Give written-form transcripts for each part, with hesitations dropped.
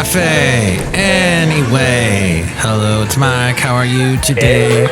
Café Anyway. Hello, it's Mike. How are you today?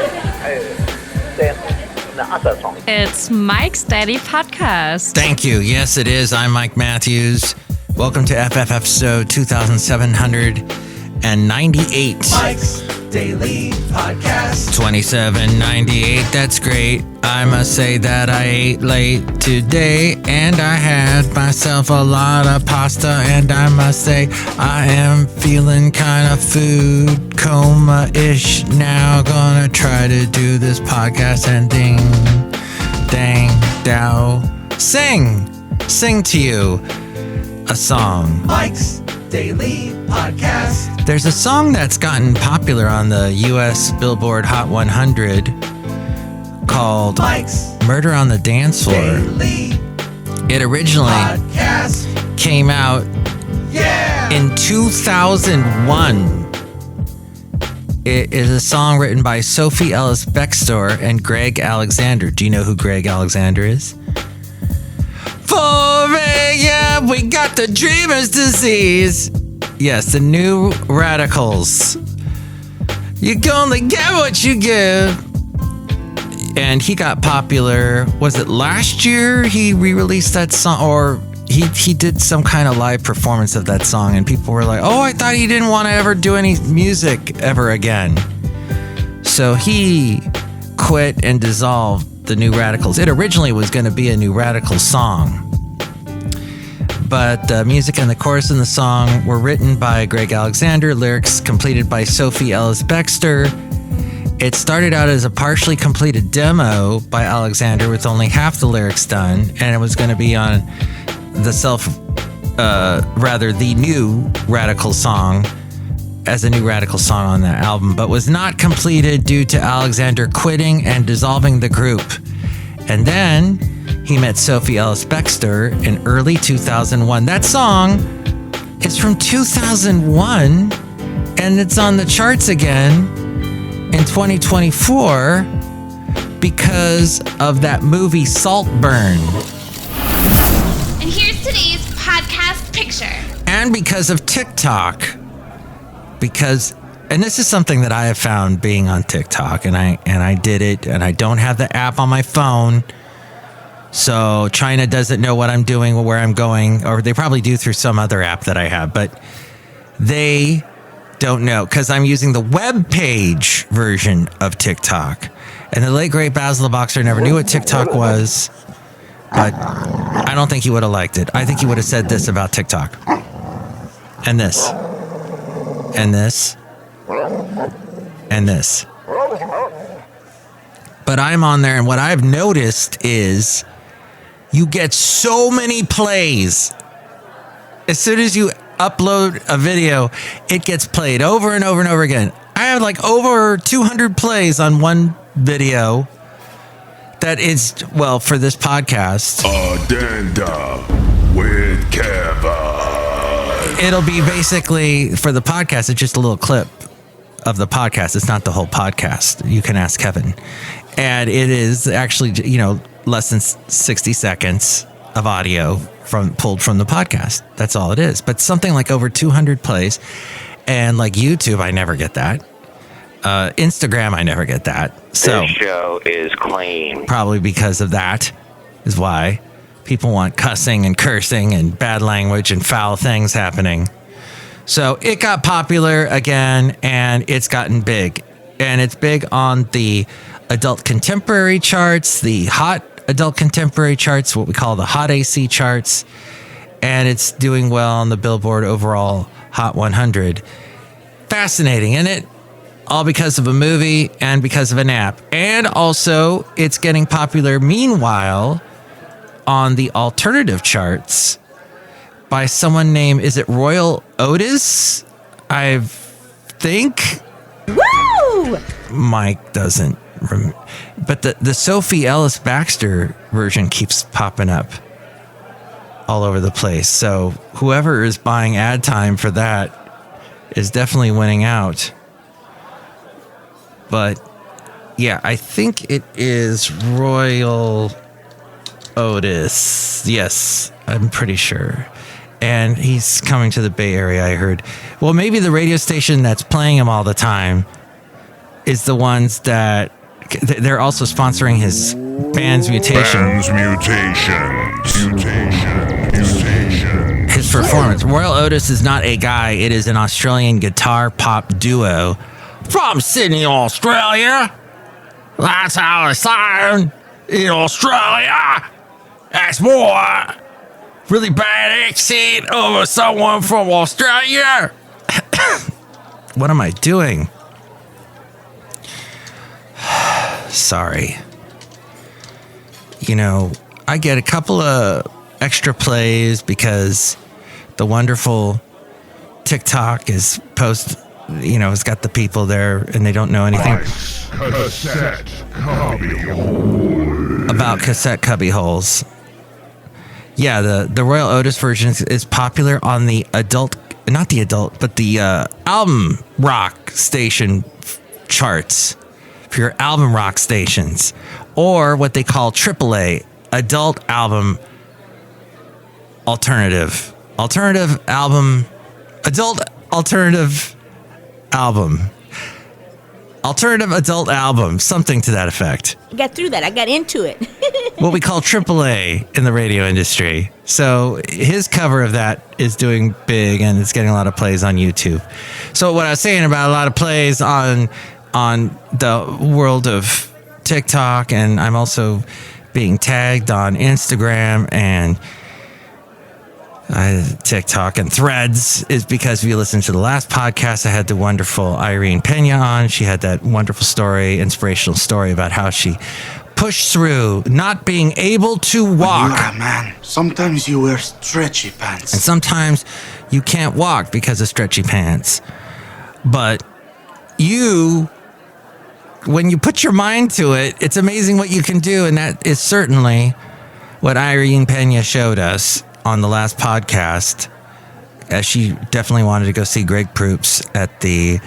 It's Mike's Daily Podcast. Thank you. Yes, it is. I'm Mike Matthews. Welcome to FF episode 2798. Mike's Daily Podcast. 2798. That's great. I must say that I ate late today and I had myself a lot of pasta, and I must say I am feeling kind of food coma-ish now. Gonna try to do this podcast and ding, dang, dow, sing to you a song. Mike's Daily Podcast. There's a song that's gotten popular on the U.S. Billboard Hot 100 called Mike's Murder on the Dance Floor. Daily It originally Podcast. came out in 2001. It is a song written by Sophie Ellis Bextor and Greg Alexander. Do you know who Greg Alexander is? 4 a.m. we got the dreamer's disease. Yes, the New Radicals. You can only get what you give. And he got popular. Was it last year he re-released that song? Or he did some kind of live performance of that song, and people were like, oh, I thought he didn't want to ever do any music ever again. So he quit and dissolved the New Radicals. It originally was going to be a New Radicals song, but the music and the chorus in the song were written by Greg Alexander, lyrics completed by Sophie Ellis Bextor. It started out as a partially completed demo by Alexander with only half the lyrics done, and it was going to be on the New Radical song as a New Radical song on that album, but was not completed due to Alexander quitting and dissolving the group. And then he met Sophie Ellis Bextor in early 2001. That song is from 2001, and it's on the charts again in 2024 because of that movie Saltburn. And here's today's podcast picture. And because of TikTok. And this is something that I have found being on TikTok, and I did it, and I don't have the app on my phone. So China doesn't know what I'm doing or where I'm going, or they probably do through some other app that I have, but they don't know because I'm using the web page version of TikTok. And the late great Basil the Boxer never knew what TikTok was, but I don't think he would have liked it. I think he would have said this about TikTok. And this. And this. And this. But I'm on there, and what I've noticed is you get so many plays. As soon as you upload a video, it gets played over and over and over again. I have like over 200 plays on one video that is, well, for this podcast. Addenda with Kevin. It'll be basically, for the podcast, it's just a little clip of the podcast. It's not the whole podcast. You can ask Kevin. And it is actually, less than 60 seconds of audio pulled from the podcast. That's all it is. But something like over 200 plays. And like YouTube, I never get that. Instagram, I never get that. So this show is clean. Probably because of that is why people want cussing and cursing and bad language and foul things happening. So it got popular again, and it's gotten big. And it's big on the adult contemporary charts, the hot adult contemporary charts, what we call the hot AC charts. And it's doing well on the Billboard overall Hot 100. Fascinating, isn't it? All because of a movie and because of an app. And also, it's getting popular meanwhile on the alternative charts by someone named, is it Royal Otis? I think. Woo! Mike doesn't remember. But the Sophie Ellis Bextor version keeps popping up all over the place. So whoever is buying ad time for that is definitely winning out. But yeah, I think it is Royal Otis. Yes, I'm pretty sure. and he's coming to the Bay Area, I heard. Well, maybe the radio station that's playing him all the time is the ones that they're also sponsoring his band's Mutation. His performance. Royal Otis is not a guy. It is an Australian guitar pop duo from Sydney, Australia. That's how they sound in Australia. That's more really bad accent over someone from Australia. What am I doing? Sorry. You know, I get a couple of extra plays because the wonderful TikTok is it's got the people there and they don't know anything about cassette cubby holes. Yeah, the Royal Otis version is popular on the album rock station charts. For your album rock stations, or what they call AAA, adult album alternative album, adult alternative album, alternative adult album, something to that effect. I got through that. I got into it. What we call AAA in the radio industry. So his cover of that is doing big and it's getting a lot of plays on YouTube. So what I was saying about a lot of plays on the world of TikTok, and I'm also being tagged on Instagram and TikTok and Threads, is because if you listen to the last podcast, I had the wonderful Irene Pena on. She had that wonderful story, inspirational story about how she pushed through not being able to walk. You're a man. Sometimes you wear stretchy pants. And sometimes you can't walk because of stretchy pants. But when you put your mind to it, it's amazing what you can do. And that is certainly what Irene Pena showed us on the last podcast, as she definitely wanted to go see Greg Proops at the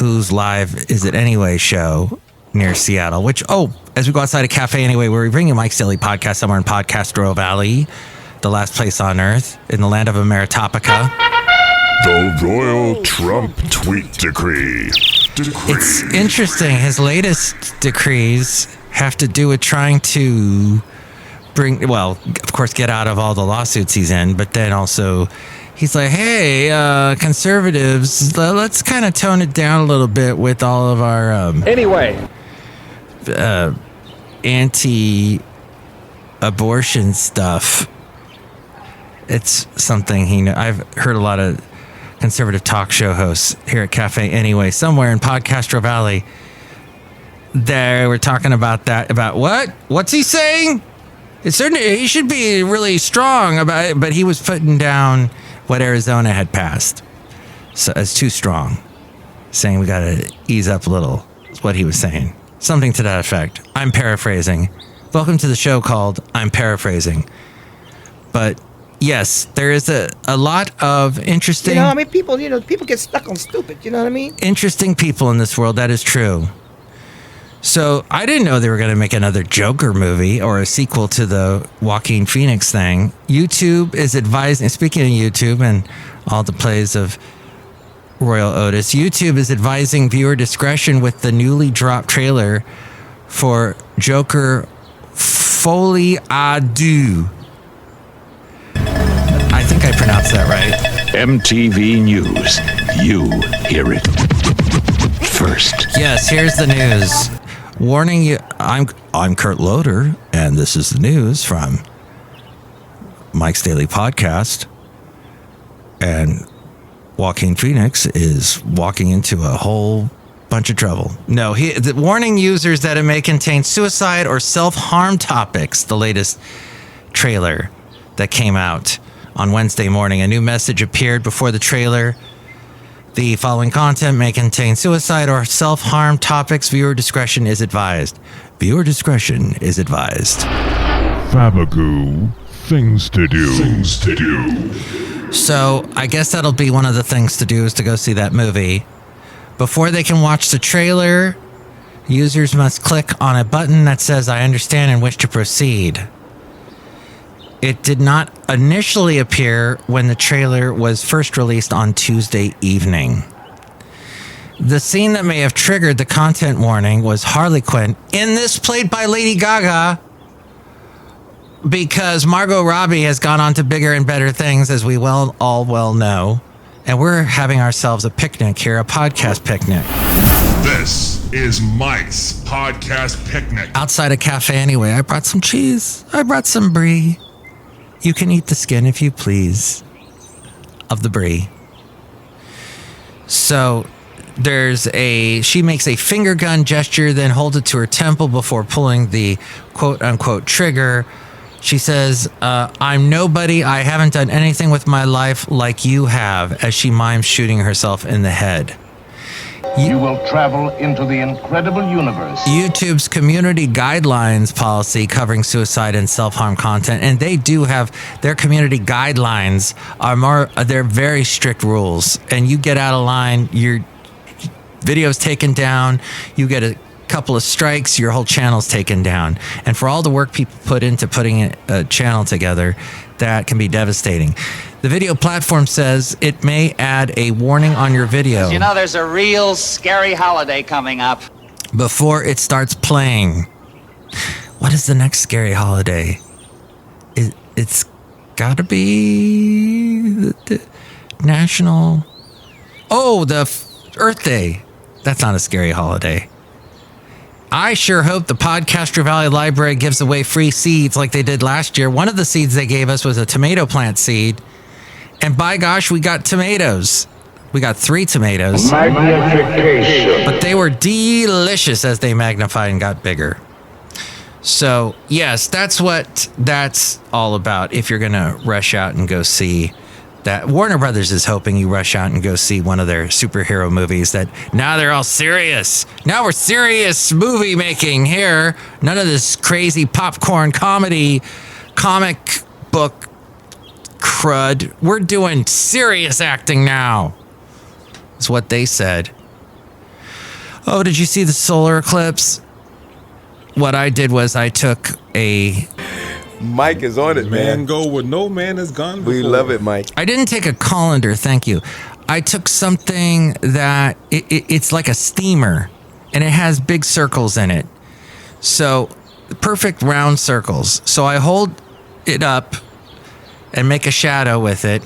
Who's Live Is It Anyway show near Seattle, which, as we go outside of Café Anyway, where we bring you Mike's Daily Podcast somewhere in Podcastro Valley, the last place on earth, in the land of Ameritopica. The Royal Trump Tweet Decree. It's interesting. His latest decrees have to do with trying to of course, get out of all the lawsuits he's in, but then also he's like, hey, conservatives, let's kind of tone it down a little bit with all of our anti-abortion stuff. It's something I've heard a lot of conservative talk show hosts here at Café Anyway, somewhere in Podcastro Valley, they were talking about that. About what? What's he saying? It's certainly, he should be really strong about it, but he was putting down what Arizona had passed so as too strong, saying we got to ease up a little. Is what he was saying. Something to that effect. I'm paraphrasing. Welcome to the show called I'm Paraphrasing. But yes, there is a lot of interesting... people get stuck on stupid, you know what I mean? Interesting people in this world, that is true. So I didn't know they were going to make another Joker movie or a sequel to the Joaquin Phoenix thing. YouTube is advising, speaking of YouTube and all the plays of Royal Otis, YouTube is advising viewer discretion with the newly dropped trailer for Joker Folie à Deux. I think I pronounced that right. MTV News. You hear it first. Yes, here's the news. Warning you, I'm Kurt Loder, and this is the news from Mike's Daily Podcast. And Joaquin Phoenix is walking into a whole bunch of trouble. No, warning users that it may contain suicide or self-harm topics. The latest trailer that came out on Wednesday morning. A new message appeared before the trailer. The following content may contain suicide or self-harm topics. Viewer discretion is advised. Viewer discretion is advised. Fabagoo, things to do. So I guess that'll be one of the things to do, is to go see that movie. Before they can watch the trailer, users must click on a button that says, I understand and wish to proceed. it did not initially appear when the trailer was first released on Tuesday evening. The scene that may have triggered the content warning was Harley Quinn, in this played by Lady Gaga, because Margot Robbie has gone on to bigger and better things, as we all well know. And we're having ourselves a picnic here, a podcast picnic. This is Mike's Podcast Picnic. Outside of Café Anyway, I brought some cheese. I brought some brie. You can eat the skin if you please of the brie. So she makes a finger gun gesture, then holds it to her temple before pulling the quote unquote trigger. She says, I'm nobody. I haven't done anything with my life like you have, as she mimes shooting herself in the head. You will travel into the incredible universe. YouTube's community guidelines policy covering suicide and self-harm content, and they do have their community guidelines they're very strict rules. And you get out of line, your video's taken down, you get a couple of strikes, your whole channel's taken down. And for all the work people put into putting a channel together, that can be devastating. The video platform says it may add a warning on your video. You know, there's a real scary holiday coming up. Before it starts playing. What is the next scary holiday? It's got to be the National... Oh, the Earth Day. That's not a scary holiday. I sure hope the Podcaster Valley Library gives away free seeds like they did last year. One of the seeds they gave us was a tomato plant seed. And by gosh, we got tomatoes. We got 3 tomatoes. Magnification. But they were delicious as they magnified and got bigger. So, yes, that's what that's all about. If you're going to rush out and go see that. Warner Brothers is hoping you rush out and go see one of their superhero movies that now they're all serious. Now we're serious movie making here. None of this crazy popcorn comedy, comic book crud. We're doing serious acting now. That's what they said. Oh, did you see the solar eclipse? What I did was I took a... Mike is on it, man. Go where no man has gone before. We love it, Mike. I didn't take a colander, thank you. I took something that it's like a steamer, and it has big circles in it. So, perfect round circles. So I hold it up and make a shadow with it.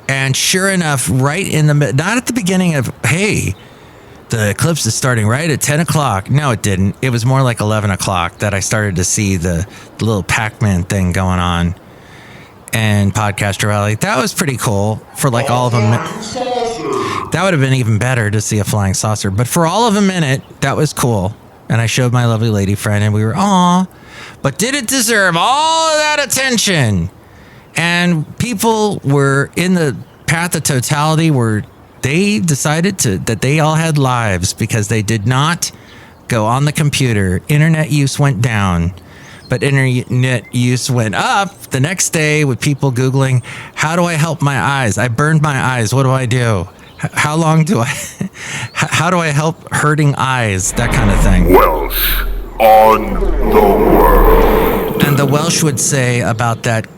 And sure enough, right in the middle, not at the beginning of, hey, the eclipse is starting right at 10 o'clock. No, it didn't. It was more like 11 o'clock that I started to see the little Pac-Man thing going on. And Podcaster Valley. That was pretty cool for like all of them. That would have been even better to see a flying saucer. But for all of a minute, that was cool. And I showed my lovely lady friend and we were, aw. But did it deserve all of that attention? And people were in the path of totality where they decided that they all had lives because they did not go on the computer. Internet use went down, but internet use went up the next day with people Googling, how do I help my eyes? I burned my eyes. What do I do? How long do how do I help hurting eyes? That kind of thing. Welsh on the world. And the Welsh would say about that,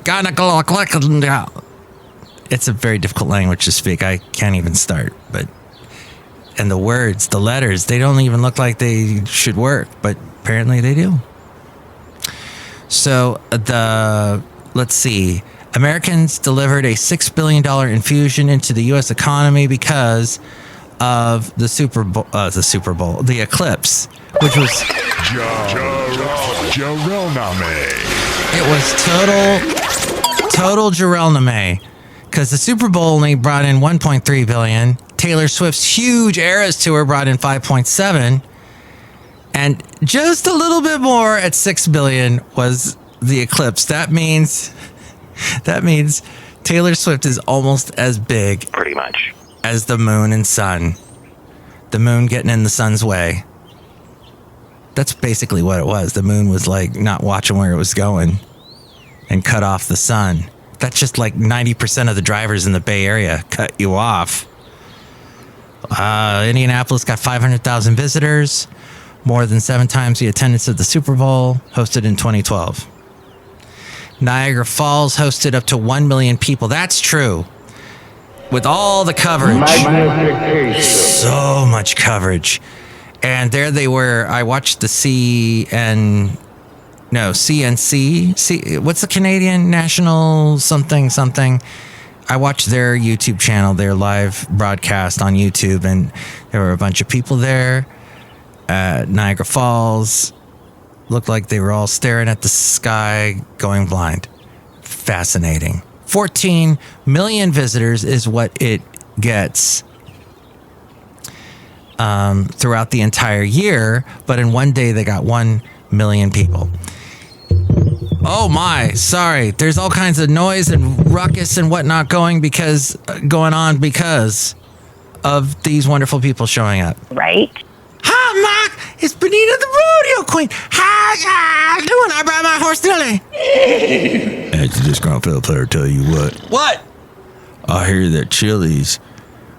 it's a very difficult language to speak. I can't even start. And the words, the letters, they don't even look like they should work, but apparently they do. So let's see. Americans delivered a $6 billion infusion into the U.S. economy because of the the eclipse, which was it was total Jarelname. Because the Super Bowl only brought in $1.3 billion. Taylor Swift's huge Eras Tour brought in $5.7. And just a little bit more at $6 billion was the eclipse. That means Taylor Swift is almost as big, pretty much, as the moon and sun. The moon getting in the sun's way. That's basically what it was. The moon was like not watching where it was going and cut off the sun. That's just like 90% of the drivers in the Bay Area cut you off. Indianapolis got 500,000 visitors, more than 7 times the attendance of the Super Bowl, hosted in 2012. Niagara Falls hosted up to 1 million people. That's true. With all the coverage. So much coverage. And there they were. I watched the CNC. What's the Canadian National something? I watched their YouTube channel, their live broadcast on YouTube, and there were a bunch of people there at Niagara Falls. Looked like they were all staring at the sky, going blind. Fascinating. 14 million visitors is what it gets throughout the entire year, but in one day they got 1 million people. Oh my, sorry. There's all kinds of noise and ruckus and whatnot going on because of these wonderful people showing up. Right? Hi, Mark. It's Benita the rodeo queen. How you doing? I brought my horse Dilly. That's the Disgruntled Fiddle Player. Tell you what. What? I hear that Chili's,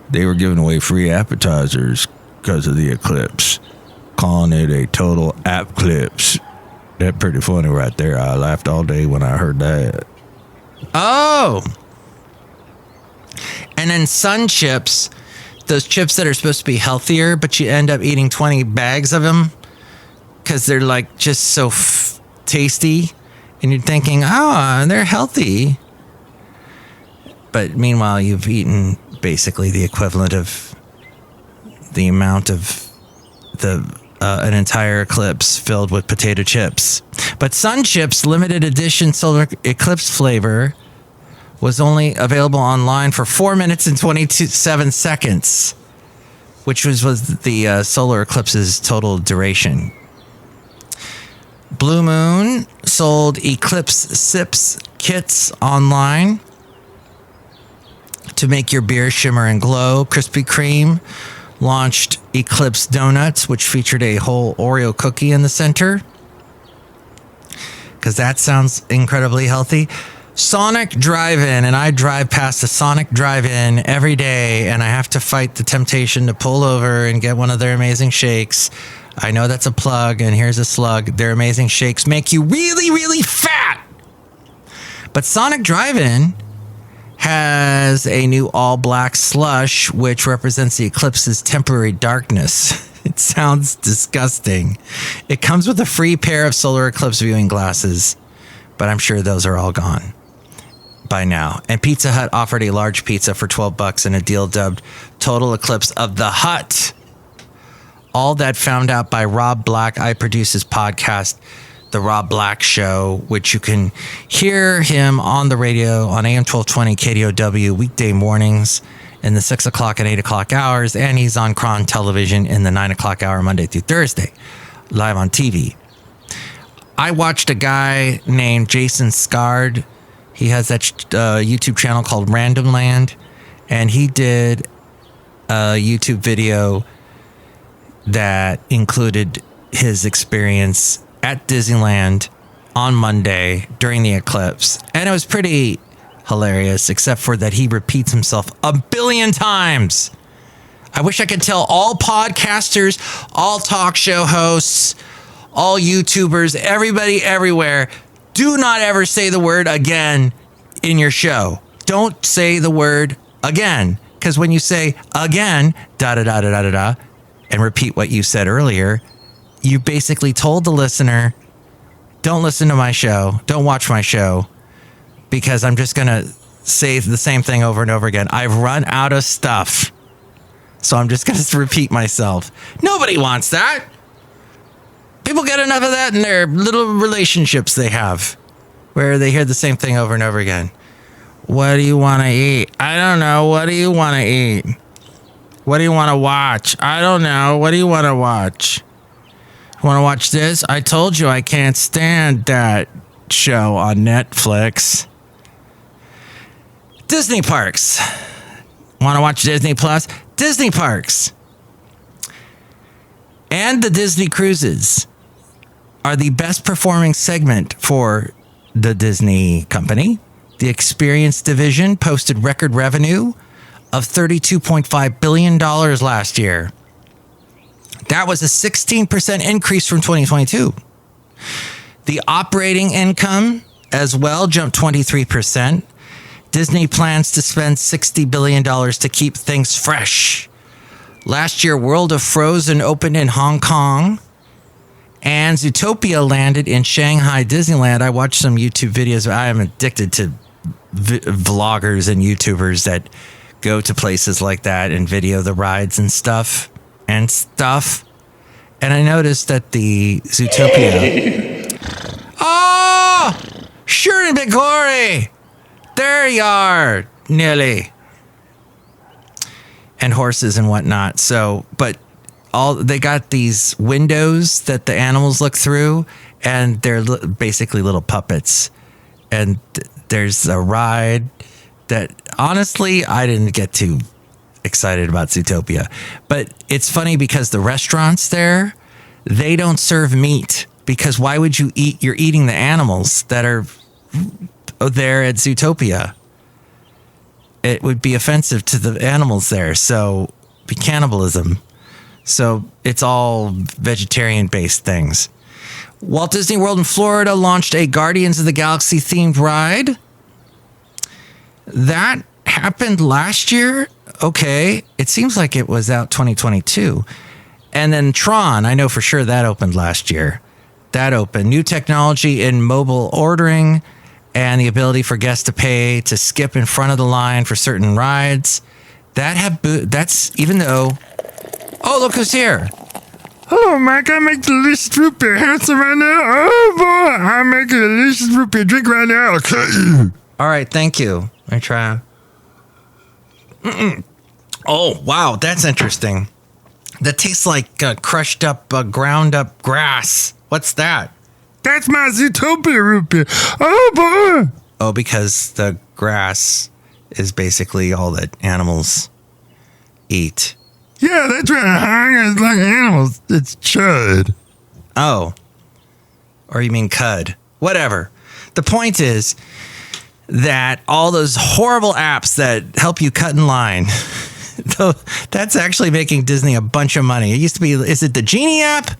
they were giving away free appetizers because of the eclipse, calling it a total appclipse. That's pretty funny right there. I laughed all day when I heard that. Oh. And then Sun Chips, those chips that are supposed to be healthier, but you end up eating 20 bags of them because they're like just so tasty. And you're thinking, oh, they're healthy. But meanwhile, you've eaten basically the equivalent of the amount of an entire eclipse filled with potato chips. But Sun Chips limited edition solar eclipse flavor was only available online for 4 minutes and 27 seconds, which was the solar eclipse's total duration. Blue Moon sold Eclipse Sips kits online to make your beer shimmer and glow. Krispy Kreme launched Eclipse Donuts, which featured a whole Oreo cookie in the center, because that sounds incredibly healthy. Sonic Drive-In, and I drive past the Sonic Drive-In every day, and I have to fight the temptation to pull over and get one of their amazing shakes. I know that's a plug, and here's a slug. Their amazing shakes make you really, really fat. But Sonic Drive-In has a new all-black slush, which represents the eclipse's temporary darkness. It sounds disgusting. It comes with a free pair of solar eclipse viewing glasses, but I'm sure those are all gone by now. And Pizza Hut offered a large pizza for $12 in a deal dubbed Total Eclipse of the Hut. All that found out by Rob Black. I produce his podcast, The Rob Black Show, which you can hear him on the radio on AM 1220 KDOW weekday mornings in the 6 o'clock and 8 o'clock hours. And he's on Cron Television in the 9 o'clock hour, Monday through Thursday, live on TV. I watched a guy named Jason Scard. He has that YouTube channel called Random Land, and he did a YouTube video that included his experience at Disneyland on Monday during the eclipse. And it was pretty hilarious, except for that he repeats himself a billion times. I wish I could tell all podcasters, all talk show hosts, all YouTubers, everybody everywhere, do not ever say the word again in your show. Don't say the word again. Because when you say again, da-da-da-da-da-da-da, and repeat what you said earlier, you basically told the listener, don't listen to my show, don't watch my show, because I'm just going to say the same thing over and over again. I've run out of stuff, so I'm just going to repeat myself. Nobody wants that. People get enough of that in their little relationships they have, where they hear the same thing over and over again. What do you want to eat? I don't know. What do you want to eat? What do you want to watch? I don't know. What do you want to watch? Want to watch this? I told you I can't stand that show on Netflix. Disney parks. Want to watch Disney Plus? Disney parks. And the Disney cruises are the best performing segment for the Disney company. The experience division posted record revenue of $32.5 billion last year. That was a 16% increase from 2022. The operating income as well jumped 23%. Disney plans to spend $60 billion to keep things fresh. Last year, World of Frozen opened in Hong Kong, and Zootopia landed in Shanghai Disneyland. I watched some YouTube videos. I am addicted to vloggers and YouTubers that go to places like that and video the rides and stuff. And I noticed that the Zootopia... Oh! Sure and Big Glory! There you are, nearly. And horses and whatnot. So, but they got these windows that the animals look through, and they're basically little puppets. And there's a ride that, honestly, I didn't get too excited about Zootopia. But it's funny because the restaurants there, they don't serve meat. Because why would you eat? You're eating the animals that are there at Zootopia. It would be offensive to the animals there. So, be cannibalism. So, it's all vegetarian-based things. Walt Disney World in Florida launched a Guardians of the Galaxy themed ride. That happened last year. Okay. It seems like it was out 2022. And then Tron, I know for sure that opened last year. That opened. New technology in mobile ordering and the ability for guests to pay to skip in front of the line for certain rides. That's even though... Oh, look who's here. Hello, Mike. I make delicious root beer. Handsome right now. Oh, boy. I make a delicious root beer drink right now. I'll cut you. All right. Thank you. Let me try. Oh, wow. That's interesting. That tastes like crushed up, ground up grass. What's that? That's my Zootopia root beer. Oh, boy. Oh, because the grass is basically all that animals eat. Yeah, that's right. It's like animals. It's chud. Oh. Or you mean cud. Whatever. The point is that all those horrible apps that help you cut in line, that's actually making Disney a bunch of money. It used to be, is it the Genie app?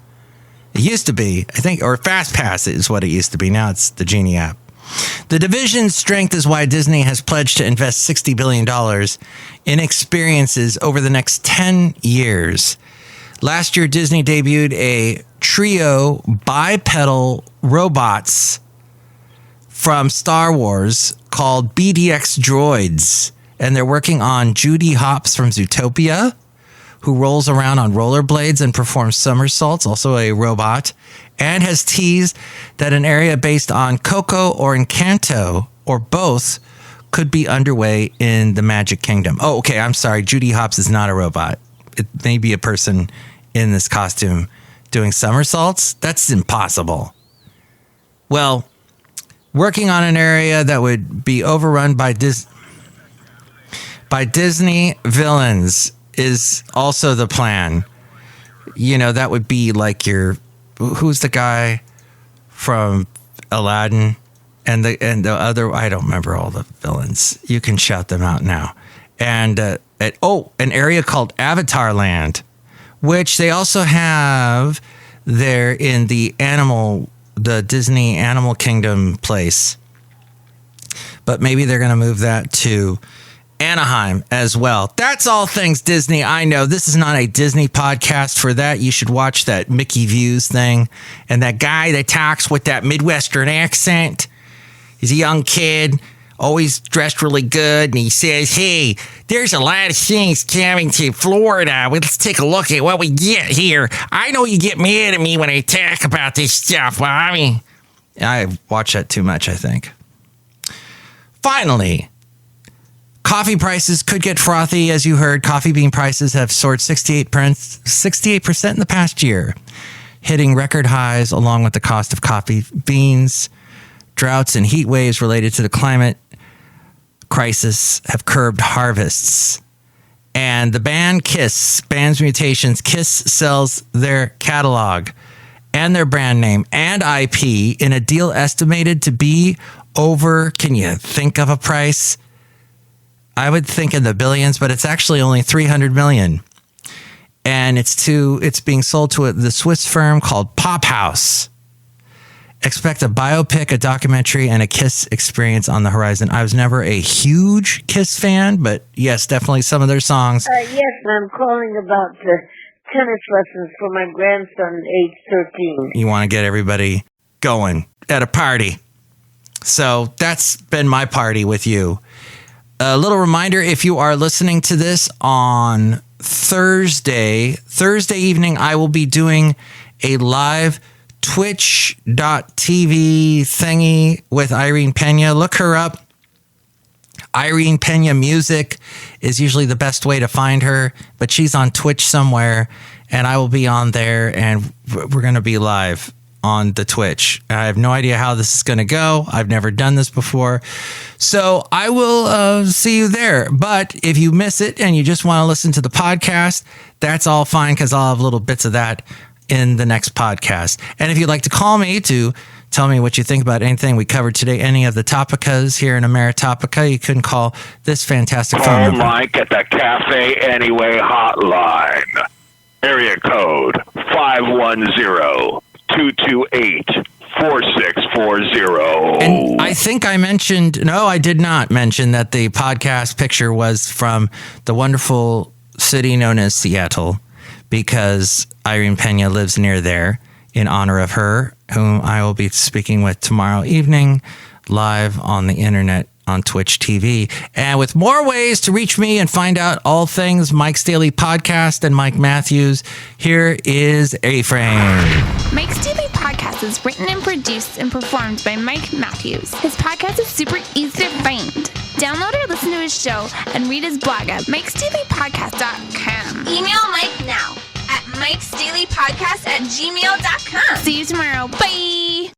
It used to be, I think, or FastPass is what it used to be. Now it's the Genie app. The division's strength is why Disney has pledged to invest $60 billion in experiences over the next 10 years. Last year, Disney debuted a trio bipedal robots from Star Wars called BDX Droids. And they're working on Judy Hopps from Zootopia, who rolls around on rollerblades and performs somersaults, also a robot, and has teased that an area based on Coco or Encanto, or both, could be underway in the Magic Kingdom. Oh, okay, I'm sorry. Judy Hopps is not a robot. It may be a person in this costume doing somersaults. That's impossible. Well, working on an area that would be overrun by Disney villains is also the plan. You know, that would be like who's the guy from Aladdin and the other, I don't remember all the villains. You can shout them out now. And an area called Avatar Land, which they also have there in the Disney Animal Kingdom place. But maybe they're going to move that to Anaheim as well. That's all things Disney. I know this is not a Disney podcast. For that, you should watch that Mickey Views thing. And that guy that talks with that Midwestern accent, he's a young kid, always dressed really good. And he says, hey, there's a lot of things coming to Florida. Let's take a look at what we get here. I know you get mad at me when I talk about this stuff. Well, I mean, I watch that too much, I think. Finally, coffee prices could get frothy. As you heard, coffee bean prices have soared 68% in the past year, hitting record highs along with the cost of coffee beans. Droughts and heat waves related to the climate crisis have curbed harvests. And the band Kiss, Band's Mutations, Kiss sells their catalog and their brand name and IP in a deal estimated to be over, can you think of a price? I would think in the billions, but it's actually only $300 million. And it's being sold to the Swiss firm called Pop House. expect a biopic, a documentary, and a Kiss experience on the horizon. I was never a huge Kiss fan, but yes, definitely some of their songs. Yes, I'm calling about tennis lessons for my grandson, age 13. You want to get everybody going at a party. So that's been my party with you. A little reminder, if you are listening to this on Thursday evening, I will be doing a live twitch.tv thingy with Irene Pena. Look her up. Irene Pena Music is usually the best way to find her, but she's on Twitch somewhere, and I will be on there, and we're going to be live on the Twitch. I have no idea how this is going to go. I've never done this before. So I will see you there. But if you miss it and you just want to listen to the podcast, that's all fine, because I'll have little bits of that in the next podcast. And if you'd like to call me to tell me what you think about anything we covered today, any of the topicas here in Ameritopica, you can call this fantastic phone number. Call Mike at the Café Anyway hotline. Area code 510-228-4640. And I think I did not mention that the podcast picture was from the wonderful city known as Seattle, because Irene Pena lives near there, in honor of her, whom I will be speaking with tomorrow evening live on the internet on Twitch TV. And with more ways to reach me and find out all things Mike's Daily Podcast and Mike Matthews, here is A-Frame. Mike's Daily Podcast is written and produced and performed by Mike Matthews. His podcast is super easy to find. Download or listen to his show and read his blog at mikesdailypodcast.com. Email Mike now at mikesdailypodcast@gmail.com. See you tomorrow. Bye.